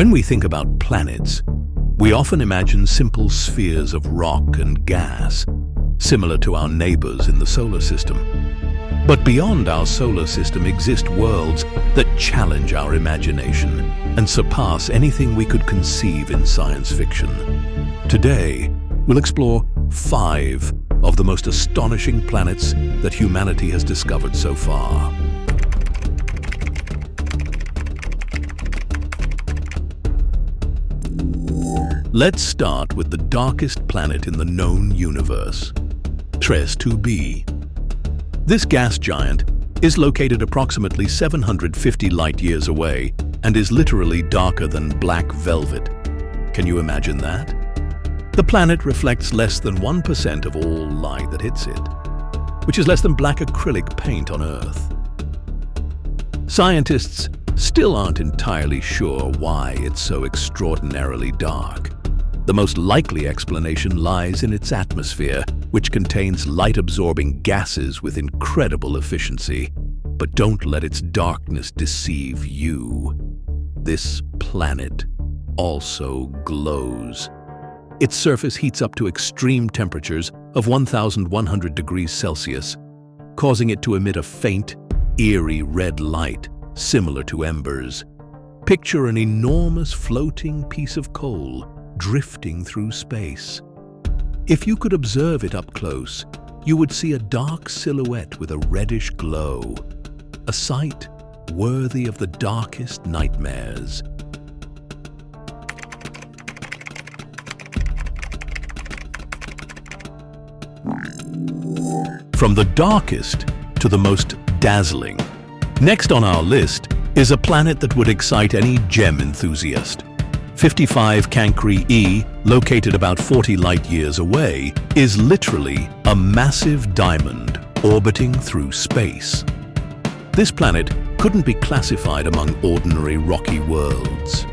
When we think about planets, we often imagine simple spheres of rock and gas, similar to our neighbors in the solar system. But beyond our solar system exist worlds that challenge our imagination and surpass anything we could conceive in science fiction. Today, we'll explore 5 of the most astonishing planets that humanity has discovered so far. Let's start with the darkest planet in the known universe, Tres 2b. This gas giant is located approximately 750 light-years away and is literally darker than black velvet. Can you imagine that? The planet reflects less than 1% of all light that hits it, which is less than black acrylic paint on Earth. Scientists still aren't entirely sure why it's so extraordinarily dark. The most likely explanation lies in its atmosphere, which contains light-absorbing gases with incredible efficiency. But don't let its darkness deceive you. This planet also glows. Its surface heats up to extreme temperatures of 1,100 degrees Celsius, causing it to emit a faint, eerie red light, similar to embers. Picture an enormous floating piece of coal drifting through space. If you could observe it up close, you would see a dark silhouette with a reddish glow, a sight worthy of the darkest nightmares. From the darkest to the most dazzling. Next on our list is a planet that would excite any gem enthusiast. 55 Cancri E, located about 40 light-years away, is literally a massive diamond orbiting through space. This planet couldn't be classified among ordinary rocky worlds.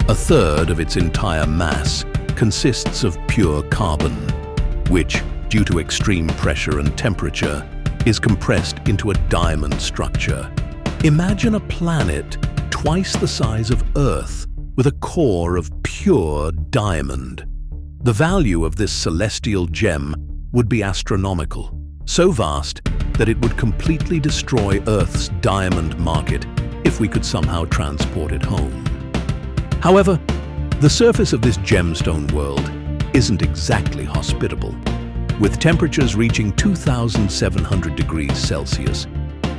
A third of its entire mass consists of pure carbon, which, due to extreme pressure and temperature, is compressed into a diamond structure. Imagine a planet twice the size of Earth, with a core of pure diamond. The value of this celestial gem would be astronomical, so vast that it would completely destroy Earth's diamond market if we could somehow transport it home. However, the surface of this gemstone world isn't exactly hospitable. With temperatures reaching 2,700 degrees Celsius,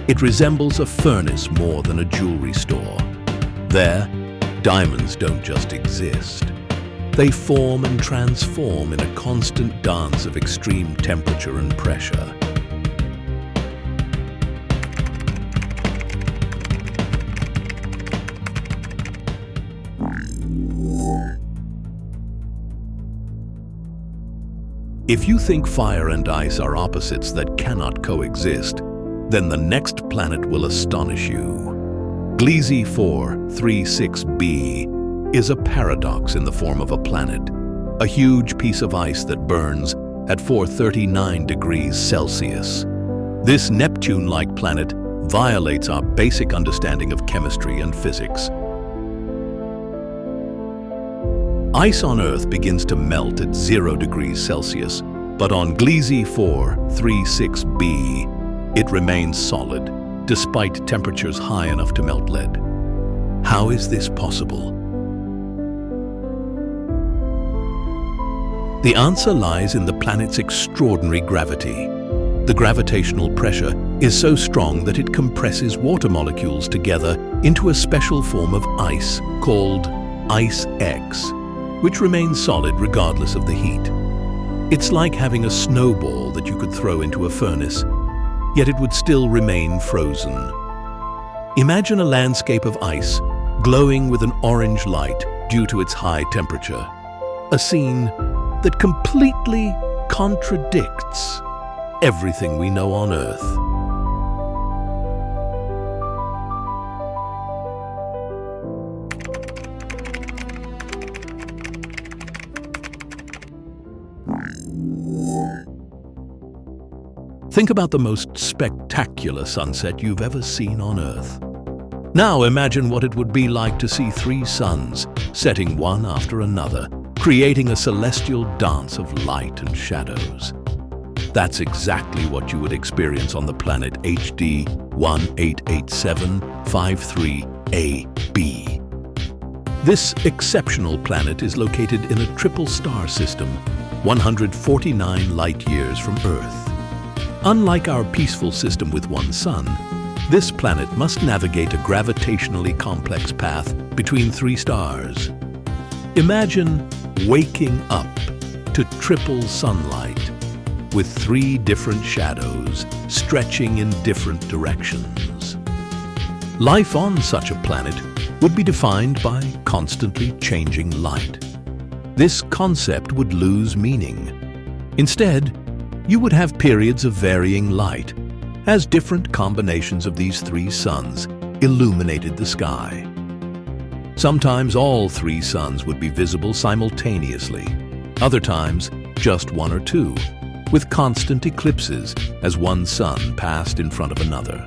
it resembles a furnace more than a jewelry store. There, diamonds don't just exist. They form and transform in a constant dance of extreme temperature and pressure. If you think fire and ice are opposites that cannot coexist, then the next planet will astonish you. Gliese 436b is a paradox in the form of a planet, a huge piece of ice that burns at 439 degrees Celsius. This Neptune-like planet violates our basic understanding of chemistry and physics. Ice on Earth begins to melt at 0 degrees Celsius, but on Gliese 436b, it remains solid, despite temperatures high enough to melt lead. How is this possible? The answer lies in the planet's extraordinary gravity. The gravitational pressure is so strong that it compresses water molecules together into a special form of ice called Ice X, which remains solid regardless of the heat. It's like having a snowball that you could throw into a furnace, yet it would still remain frozen. Imagine a landscape of ice glowing with an orange light due to its high temperature. A scene that completely contradicts everything we know on Earth. Think about the most spectacular sunset you've ever seen on Earth. Now imagine what it would be like to see three suns setting one after another, creating a celestial dance of light and shadows. That's exactly what you would experience on the planet HD 188753AB. This exceptional planet is located in a triple star system, 149 light-years from Earth. Unlike our peaceful system with one sun, this planet must navigate a gravitationally complex path between three stars. Imagine waking up to triple sunlight with three different shadows stretching in different directions. Life on such a planet would be defined by constantly changing light. This concept would lose meaning. Instead, you would have periods of varying light as different combinations of these three suns illuminated the sky. Sometimes all three suns would be visible simultaneously, other times just one or two, with constant eclipses as one sun passed in front of another.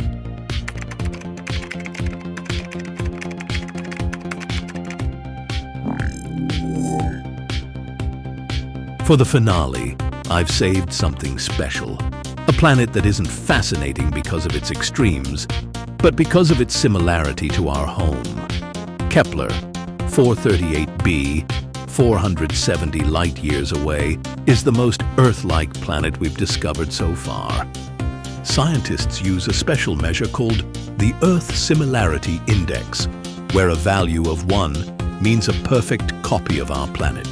For the finale, I've saved something special. A planet that isn't fascinating because of its extremes, but because of its similarity to our home. Kepler, 438b, 470 light-years away, is the most Earth-like planet we've discovered so far. Scientists use a special measure called the Earth Similarity Index, where a value of 1 means a perfect copy of our planet.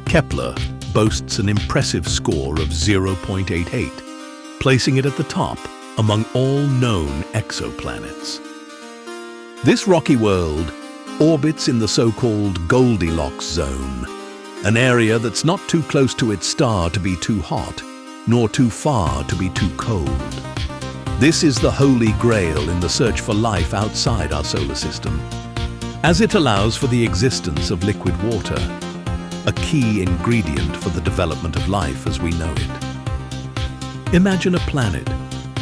Kepler boasts an impressive score of 0.88, placing it at the top among all known exoplanets. This rocky world orbits in the so-called Goldilocks zone, an area that's not too close to its star to be too hot, nor too far to be too cold. This is the holy grail in the search for life outside our solar system, as it allows for the existence of liquid water, a key ingredient for the development of life as we know it. Imagine a planet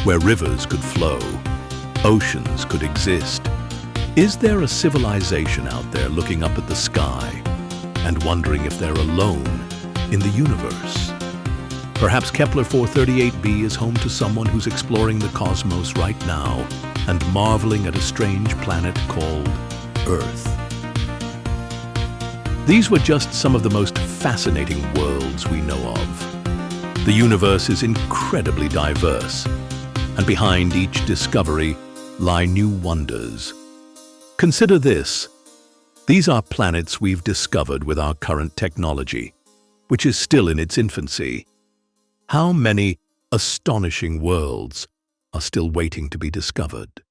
where rivers could flow, oceans could exist. Is there a civilization out there looking up at the sky and wondering if they're alone in the universe? Perhaps Kepler 438b is home to someone who's exploring the cosmos right now and marveling at a strange planet called Earth. These were just some of the most fascinating worlds we know of. The universe is incredibly diverse, and behind each discovery lie new wonders. Consider this. These are planets we've discovered with our current technology, which is still in its infancy. How many astonishing worlds are still waiting to be discovered?